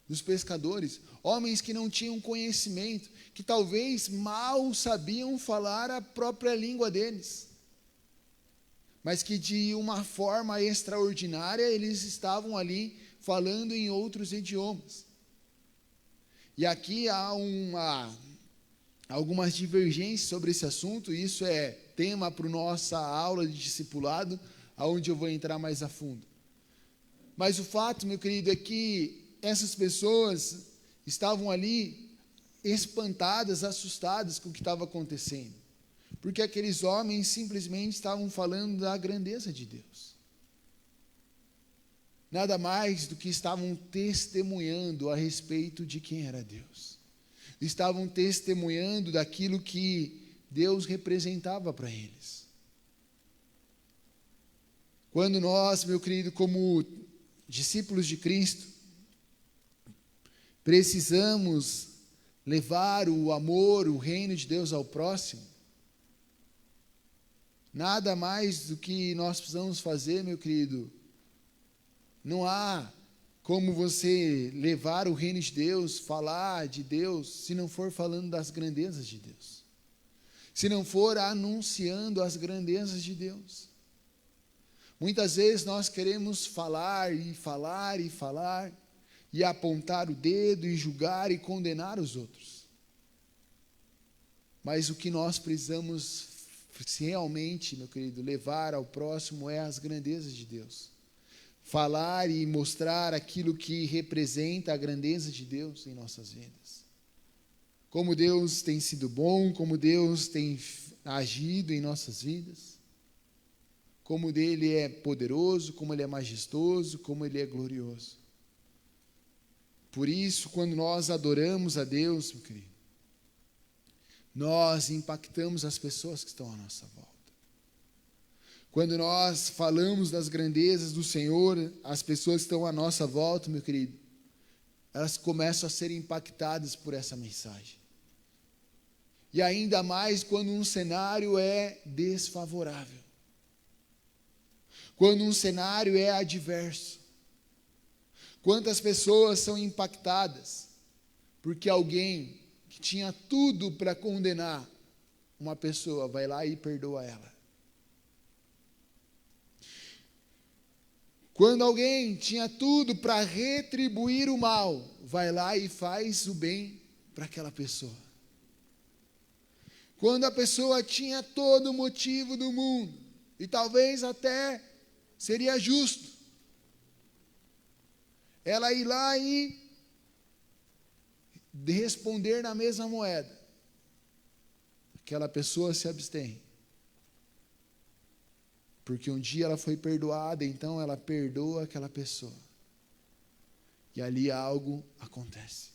dos pescadores? Homens que não tinham conhecimento, que talvez mal sabiam falar a própria língua deles, mas que de uma forma extraordinária eles estavam ali falando em outros idiomas. E aqui há algumas divergências sobre esse assunto, e isso é tema para a nossa aula de discipulado, aonde eu vou entrar mais a fundo. Mas o fato, meu querido, é que essas pessoas estavam ali espantadas, assustadas com o que estava acontecendo, porque aqueles homens simplesmente estavam falando da grandeza de Deus. Nada mais do que estavam testemunhando a respeito de quem era Deus. Estavam testemunhando daquilo que Deus representava para eles. Quando nós, meu querido, como discípulos de Cristo, precisamos levar o amor, o reino de Deus ao próximo, nada mais do que nós precisamos fazer, meu querido. Não há como você levar o reino de Deus, falar de Deus, se não for falando das grandezas de Deus. Se não for anunciando as grandezas de Deus. Muitas vezes nós queremos falar e falar e falar, e apontar o dedo e julgar e condenar os outros. Mas o que nós precisamos realmente, meu querido, levar ao próximo é as grandezas de Deus. Falar e mostrar aquilo que representa a grandeza de Deus em nossas vidas. Como Deus tem sido bom, como Deus tem agido em nossas vidas. Como Ele é poderoso, como Ele é majestoso, como Ele é glorioso. Por isso, quando nós adoramos a Deus, meu querido, nós impactamos as pessoas que estão à nossa volta. Quando nós falamos das grandezas do Senhor, as pessoas que estão à nossa volta, meu querido, elas começam a ser impactadas por essa mensagem. E ainda mais quando um cenário é desfavorável. Quando um cenário é adverso. Quantas pessoas são impactadas porque alguém que tinha tudo para condenar uma pessoa vai lá e perdoa ela. Quando alguém tinha tudo para retribuir o mal, vai lá e faz o bem para aquela pessoa. Quando a pessoa tinha todo o motivo do mundo, e talvez até seria justo, ela ir lá e responder na mesma moeda, aquela pessoa se abstém. Porque um dia ela foi perdoada, então ela perdoa aquela pessoa. E ali algo acontece.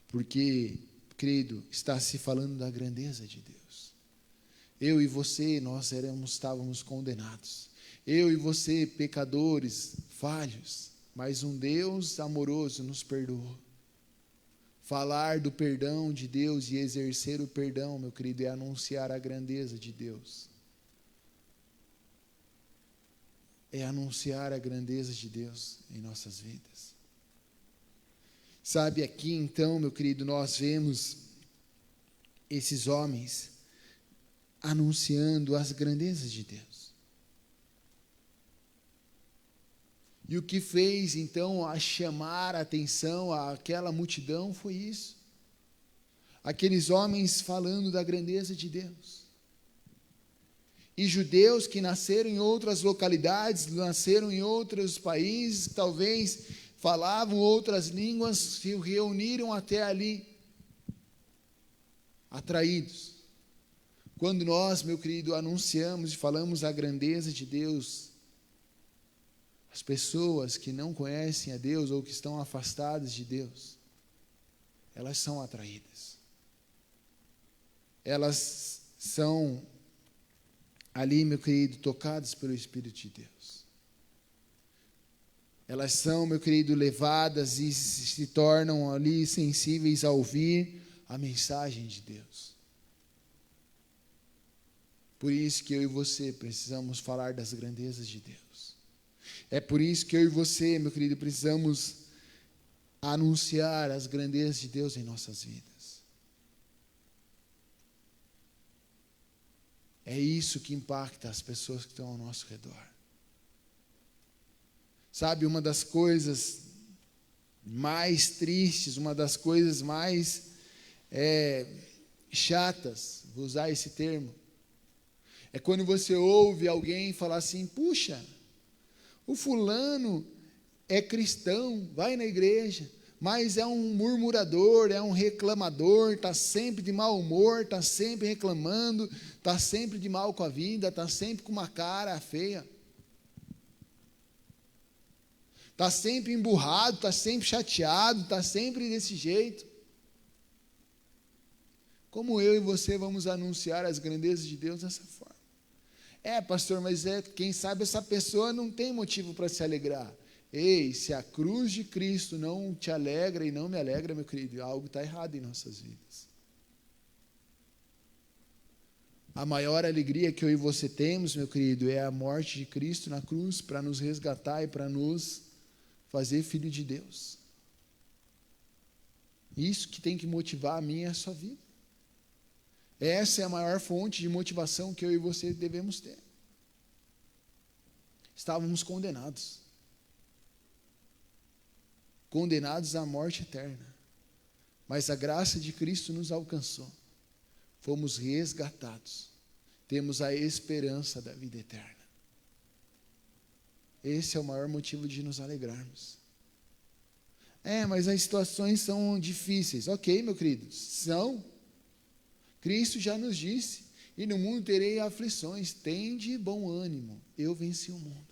Porque, querido, está se falando da grandeza de Deus. Eu e você, nós estávamos condenados. Eu e você, pecadores, falhos, mas um Deus amoroso nos perdoou. Falar do perdão de Deus e exercer o perdão, meu querido, é anunciar a grandeza de Deus. É anunciar a grandeza de Deus em nossas vidas. Sabe, aqui então, meu querido, nós vemos esses homens anunciando as grandezas de Deus. E o que fez então a chamar a atenção àquela multidão foi isso. Aqueles homens falando da grandeza de Deus. E judeus que nasceram em outras localidades, nasceram em outros países, talvez falavam outras línguas, se reuniram até ali, atraídos. Quando nós, meu querido, anunciamos e falamos a grandeza de Deus, as pessoas que não conhecem a Deus ou que estão afastadas de Deus, elas são atraídas. Elas são ali, meu querido, tocados pelo Espírito de Deus. Elas são, meu querido, levadas e se tornam ali sensíveis a ouvir a mensagem de Deus. Por isso que eu e você precisamos falar das grandezas de Deus. É por isso que eu e você, meu querido, precisamos anunciar as grandezas de Deus em nossas vidas. É isso que impacta as pessoas que estão ao nosso redor. Sabe, uma das coisas mais tristes, uma das coisas mais chatas, vou usar esse termo, é quando você ouve alguém falar assim: puxa, o fulano é cristão, vai na igreja, mas é um murmurador, é um reclamador, está sempre de mau humor, está sempre reclamando, está sempre de mal com a vida, está sempre com uma cara feia, está sempre emburrado, está sempre chateado, está sempre desse jeito. Como eu e você vamos anunciar as grandezas de Deus dessa forma? Pastor, mas quem sabe essa pessoa não tem motivo para se alegrar. Ei, se a cruz de Cristo não te alegra e não me alegra, meu querido, algo está errado em nossas vidas. A maior alegria que eu e você temos, meu querido, é a morte de Cristo na cruz para nos resgatar e para nos fazer filho de Deus. Isso que tem que motivar a minha e a sua vida. Essa é a maior fonte de motivação que eu e você devemos ter. Estávamos condenados. Condenados à morte eterna. Mas a graça de Cristo nos alcançou. Fomos resgatados. Temos a esperança da vida eterna. Esse é o maior motivo de nos alegrarmos. Mas as situações são difíceis. Ok, meu querido, são. Cristo já nos disse: e no mundo terei aflições, tende bom ânimo, eu venci o mundo.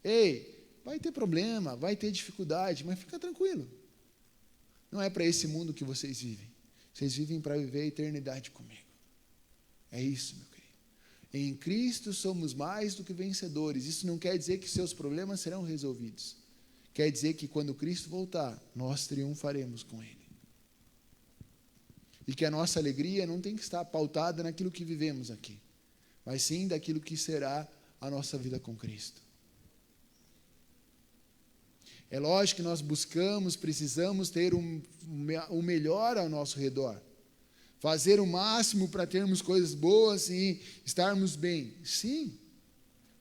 Ei, vai ter problema, vai ter dificuldade, mas fica tranquilo. Não é para esse mundo que vocês vivem. Vocês vivem para viver a eternidade comigo. É isso, meu querido. Em Cristo somos mais do que vencedores. Isso não quer dizer que seus problemas serão resolvidos. quer dizer que quando Cristo voltar, nós triunfaremos com Ele. E que a nossa alegria não tem que estar pautada naquilo que vivemos aqui, mas sim daquilo que será a nossa vida com Cristo. É lógico que nós precisamos ter o melhor ao nosso redor, fazer o máximo para termos coisas boas e estarmos bem. Sim,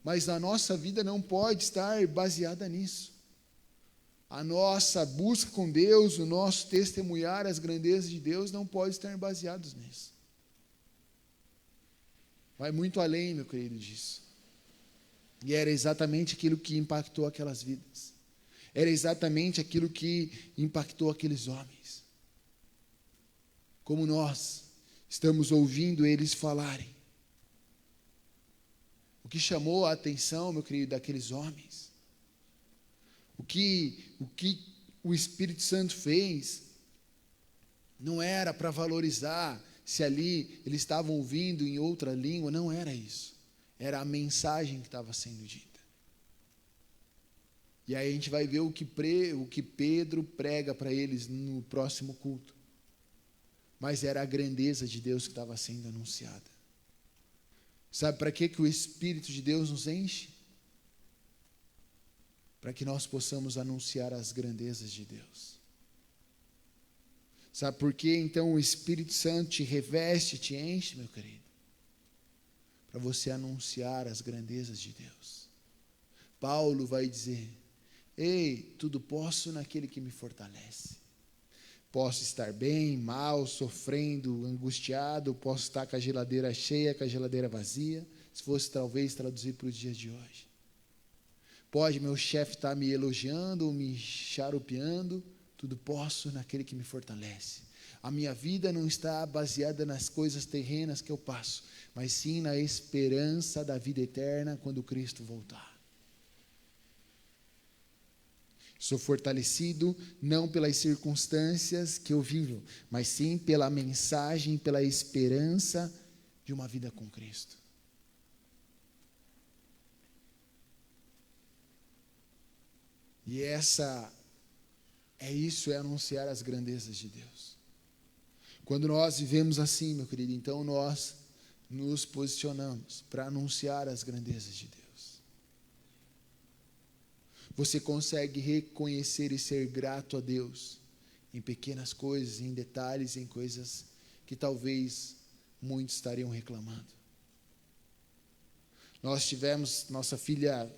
mas a nossa vida não pode estar baseada nisso. A nossa busca com Deus, o nosso testemunhar as grandezas de Deus não pode estar baseados nisso. Vai muito além, meu querido, disso. E era exatamente aquilo que impactou aquelas vidas. Era exatamente aquilo que impactou aqueles homens. Como nós estamos ouvindo eles falarem. O que chamou a atenção, meu querido, daqueles homens, o que o Espírito Santo fez, não era para valorizar se ali eles estavam ouvindo em outra língua, não era isso. Era a mensagem que estava sendo dita. E aí a gente vai ver o que Pedro prega para eles no próximo culto. Mas era a grandeza de Deus que estava sendo anunciada. Sabe para que o Espírito de Deus nos enche? Para que nós possamos anunciar as grandezas de Deus. Sabe por que então o Espírito Santo te reveste, te enche, meu querido? Para você anunciar as grandezas de Deus. Paulo vai dizer: ei, tudo posso naquele que me fortalece. Posso estar bem, mal, sofrendo, angustiado, posso estar com a geladeira cheia, com a geladeira vazia, se fosse talvez traduzir para os dias de hoje. Pode meu chefe estar me elogiando ou me charupeando, tudo posso naquele que me fortalece. A minha vida não está baseada nas coisas terrenas que eu passo, mas sim na esperança da vida eterna quando Cristo voltar. Sou fortalecido não pelas circunstâncias que eu vivo, mas sim pela mensagem, pela esperança de uma vida com Cristo. E é anunciar as grandezas de Deus. Quando nós vivemos assim, meu querido, então nós nos posicionamos para anunciar as grandezas de Deus. Você consegue reconhecer e ser grato a Deus em pequenas coisas, em detalhes, em coisas que talvez muitos estariam reclamando. Nós tivemos, nossa filha,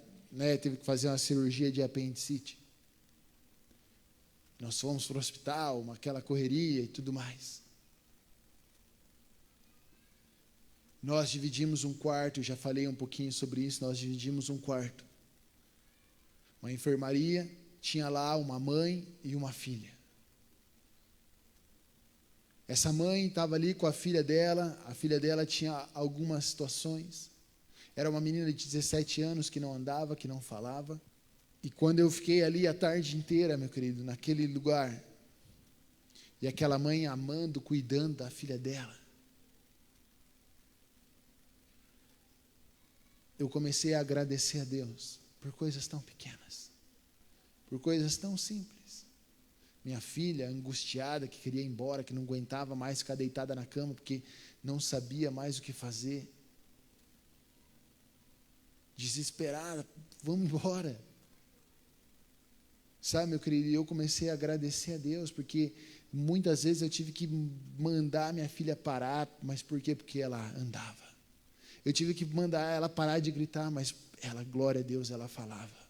teve que fazer uma cirurgia de apendicite. Nós fomos para o hospital, aquela correria e tudo mais. Nós dividimos um quarto, já falei um pouquinho sobre isso, nós dividimos um quarto. Uma enfermaria, tinha lá uma mãe e uma filha. Essa mãe estava ali com a filha dela tinha algumas situações. Era uma menina de 17 anos que não andava, que não falava. E quando eu fiquei ali a tarde inteira, meu querido, naquele lugar, e aquela mãe amando, cuidando da filha dela, eu comecei a agradecer a Deus por coisas tão pequenas, por coisas tão simples. Minha filha, angustiada, que queria ir embora, que não aguentava mais ficar deitada na cama, porque não sabia mais o que fazer. Desesperada, vamos embora. Sabe, meu querido, eu comecei a agradecer a Deus, porque muitas vezes eu tive que mandar minha filha parar, mas por quê? Porque ela andava. Eu tive que mandar ela parar de gritar, mas ela, glória a Deus, ela falava.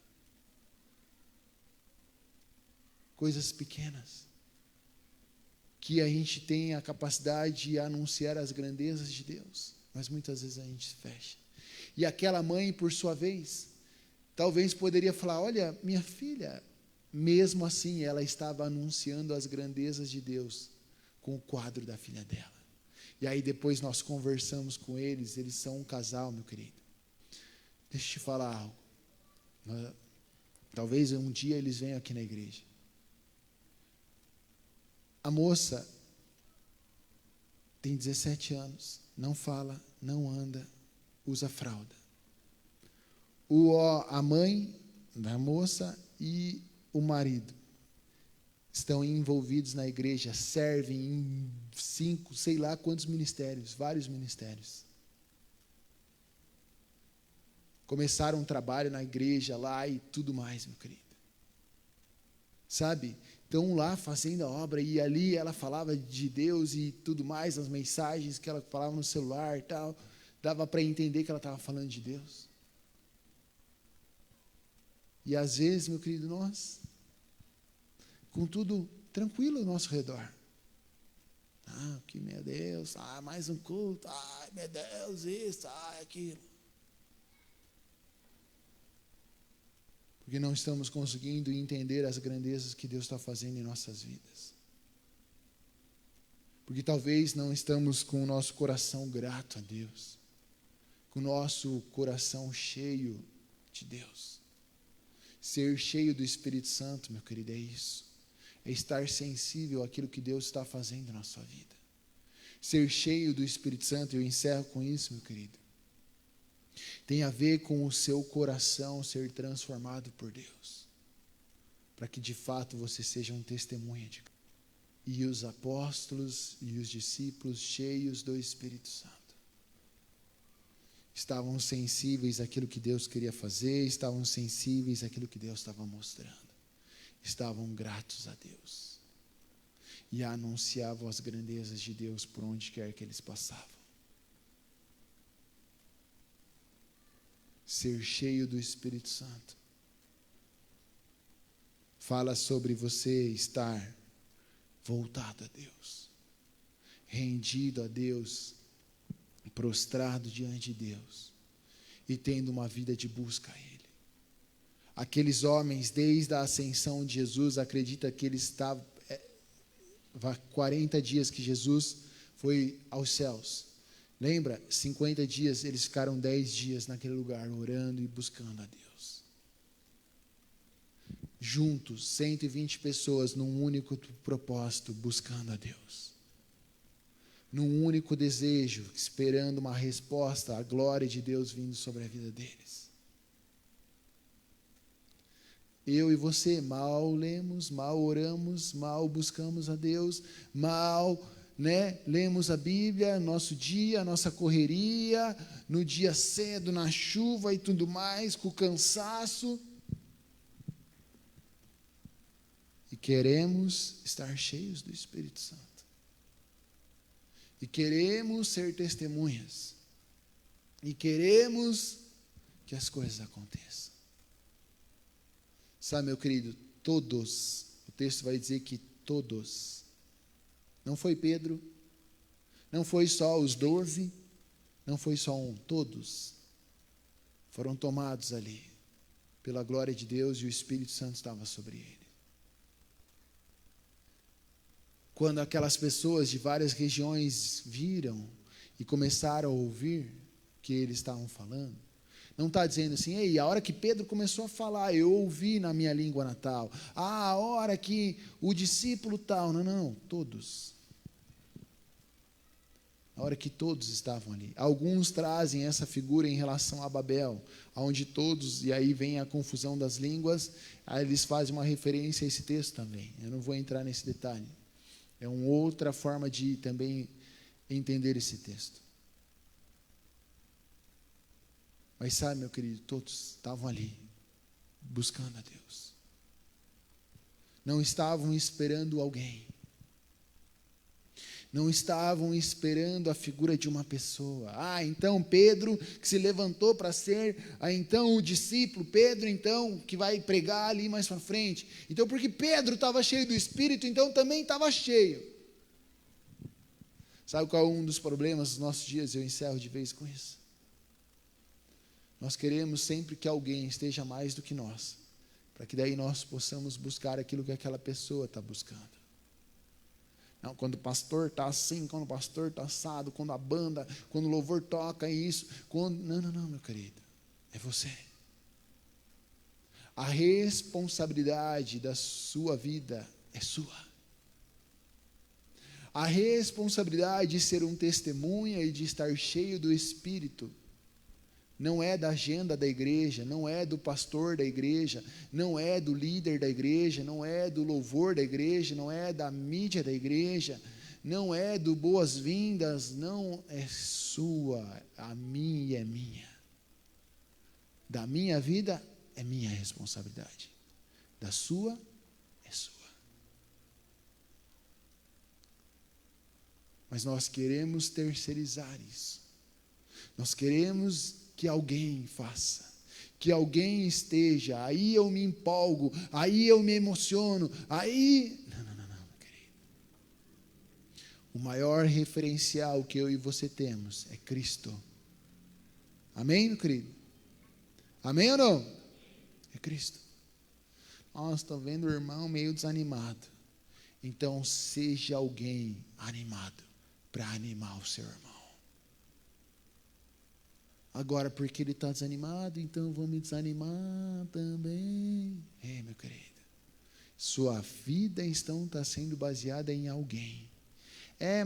Coisas pequenas, que a gente tem a capacidade de anunciar as grandezas de Deus, mas muitas vezes a gente fecha. E aquela mãe, por sua vez, talvez poderia falar: olha, minha filha, mesmo assim ela estava anunciando as grandezas de Deus com o quadro da filha dela. E aí depois nós conversamos com eles, eles são um casal, meu querido. Deixa eu te falar algo. Talvez um dia eles venham aqui na igreja. A moça tem 17 anos, não fala, não anda, usa fralda. A mãe da moça e o marido estão envolvidos na igreja, servem em 5, sei lá quantos ministérios, vários ministérios. Começaram um trabalho na igreja lá e tudo mais, meu querido. Sabe? Estão lá fazendo a obra e ali ela falava de Deus e tudo mais, as mensagens que ela falava no celular e tal, dava para entender que ela estava falando de Deus. E às vezes, meu querido, nós, com tudo tranquilo ao nosso redor. Que meu Deus, mais um culto, meu Deus, isso, aquilo. Porque não estamos conseguindo entender as grandezas que Deus está fazendo em nossas vidas. Porque talvez não estamos com o nosso coração grato a Deus, com o nosso coração cheio de Deus. Ser cheio do Espírito Santo, meu querido, é isso. É estar sensível àquilo que Deus está fazendo na sua vida. Ser cheio do Espírito Santo, eu encerro com isso, meu querido, tem a ver com o seu coração ser transformado por Deus, para que de fato você seja um testemunha de Cristo. E os apóstolos e os discípulos cheios do Espírito Santo estavam sensíveis àquilo que Deus queria fazer, estavam sensíveis àquilo que Deus estava mostrando, estavam gratos a Deus e anunciavam as grandezas de Deus por onde quer que eles passavam. Ser cheio do Espírito Santo fala sobre você estar voltado a Deus, rendido a Deus, prostrado diante de Deus e tendo uma vida de busca a Ele. Aqueles homens, desde a ascensão de Jesus, acredita que eles estavam 40 dias que Jesus foi aos céus. Lembra? 50 dias, eles ficaram 10 dias naquele lugar, orando e buscando a Deus. Juntos, 120 pessoas num único propósito, buscando a Deus. Num único desejo, esperando uma resposta, a glória de Deus vindo sobre a vida deles. Eu e você mal lemos, mal oramos, mal buscamos a Deus, mal lemos a Bíblia, nosso dia, nossa correria, no dia cedo, na chuva e tudo mais, com cansaço. E queremos estar cheios do Espírito Santo. E queremos ser testemunhas. E queremos que as coisas aconteçam. Sabe, meu querido, todos, o texto vai dizer que todos, não foi Pedro, não foi só os 12, não foi só um, todos foram tomados ali pela glória de Deus e o Espírito Santo estava sobre ele. Quando aquelas pessoas de várias regiões viram e começaram a ouvir o que eles estavam falando, não está dizendo assim, ei, a hora que Pedro começou a falar, eu ouvi na minha língua natal. A hora que o discípulo tal, não, todos. A hora que todos estavam ali. Alguns trazem essa figura em relação a Babel, onde todos, e aí vem a confusão das línguas, aí eles fazem uma referência a esse texto também. Eu não vou entrar nesse detalhe. É uma outra forma de também entender esse texto. Mas sabe, meu querido, todos estavam ali, buscando a Deus. Não estavam esperando alguém. Não estavam esperando a figura de uma pessoa. Então Pedro, que se levantou para ser, então o discípulo, Pedro, então, que vai pregar ali mais para frente. Então, porque Pedro estava cheio do Espírito, então também estava cheio. Sabe qual é um dos problemas dos nossos dias? Eu encerro de vez com isso. Nós queremos sempre que alguém esteja mais do que nós, para que daí nós possamos buscar aquilo que aquela pessoa está buscando. Não, quando o pastor está assim, quando o pastor está assado, quando a banda, quando o louvor toca isso, não, meu querido, é você. A responsabilidade da sua vida é sua. A responsabilidade de ser um testemunha e de estar cheio do Espírito não é da agenda da igreja, não é do pastor da igreja, não é do líder da igreja, não é do louvor da igreja, não é da mídia da igreja, não é do boas-vindas, não é sua, a minha é minha. Da minha vida é minha responsabilidade, da sua é sua. Mas nós queremos terceirizar isso. Nós queremos que alguém faça, que alguém esteja, aí eu me empolgo, aí eu me emociono, aí... Não, meu querido. O maior referencial que eu e você temos é Cristo. Amém, meu querido? Amém ou não? É Cristo. Nossa, estou vendo o irmão meio desanimado. Então seja alguém animado para animar o seu irmão. Agora, porque ele está desanimado, então vou me desanimar também. Meu querido, sua vida então está sendo baseada em alguém.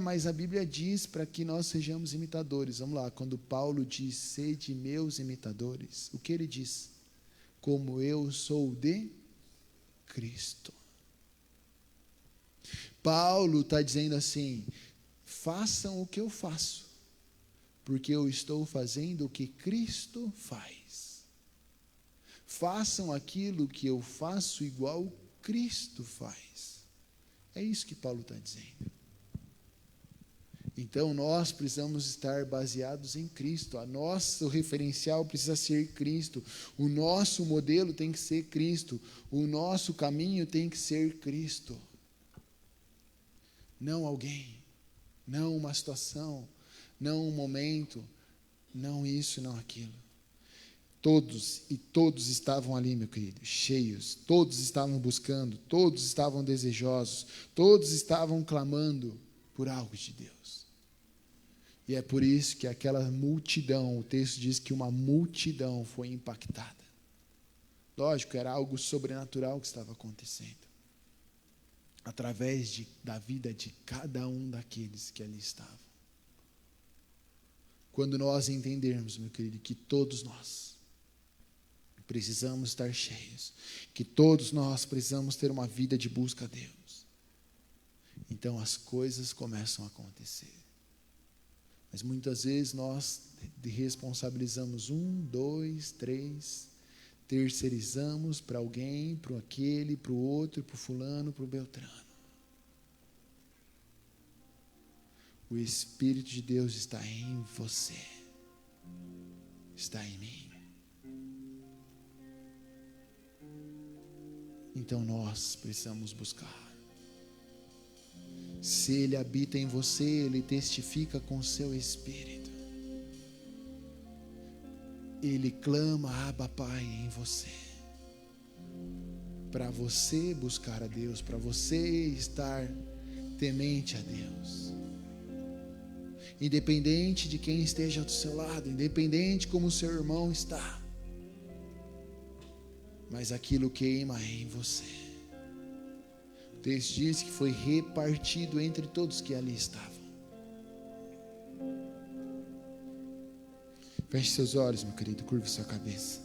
Mas a Bíblia diz para que nós sejamos imitadores. Vamos lá, quando Paulo diz, sede meus imitadores, o que ele diz? Como eu sou de Cristo. Paulo está dizendo assim, façam o que eu faço, porque eu estou fazendo o que Cristo faz. Façam aquilo que eu faço igual Cristo faz. É isso que Paulo está dizendo. Então nós precisamos estar baseados em Cristo. O nosso referencial precisa ser Cristo. O nosso modelo tem que ser Cristo. O nosso caminho tem que ser Cristo. Não alguém, não uma situação, não um momento, não isso, não aquilo. Todos estavam ali, meu querido, cheios, todos estavam buscando, todos estavam desejosos, todos estavam clamando por algo de Deus. E é por isso que aquela multidão, o texto diz que uma multidão foi impactada. Lógico, era algo sobrenatural que estava acontecendo, através da vida de cada um daqueles que ali estavam. Quando nós entendermos, meu querido, que todos nós precisamos estar cheios, que todos nós precisamos ter uma vida de busca a Deus, então as coisas começam a acontecer. Mas muitas vezes nós responsabilizamos 1, 2, 3, terceirizamos para alguém, para aquele, para o outro, para o fulano, para o beltrano. O Espírito de Deus está em você, está em mim. Então nós precisamos buscar. Se Ele habita em você, Ele testifica com seu Espírito. Ele clama, Abba, Pai, em você. Para você buscar a Deus, para você estar temente a Deus. Independente de quem esteja do seu lado, independente como o seu irmão está, mas aquilo queima em você. O texto diz que foi repartido entre todos que ali estavam. Feche seus olhos, meu querido, curve sua cabeça.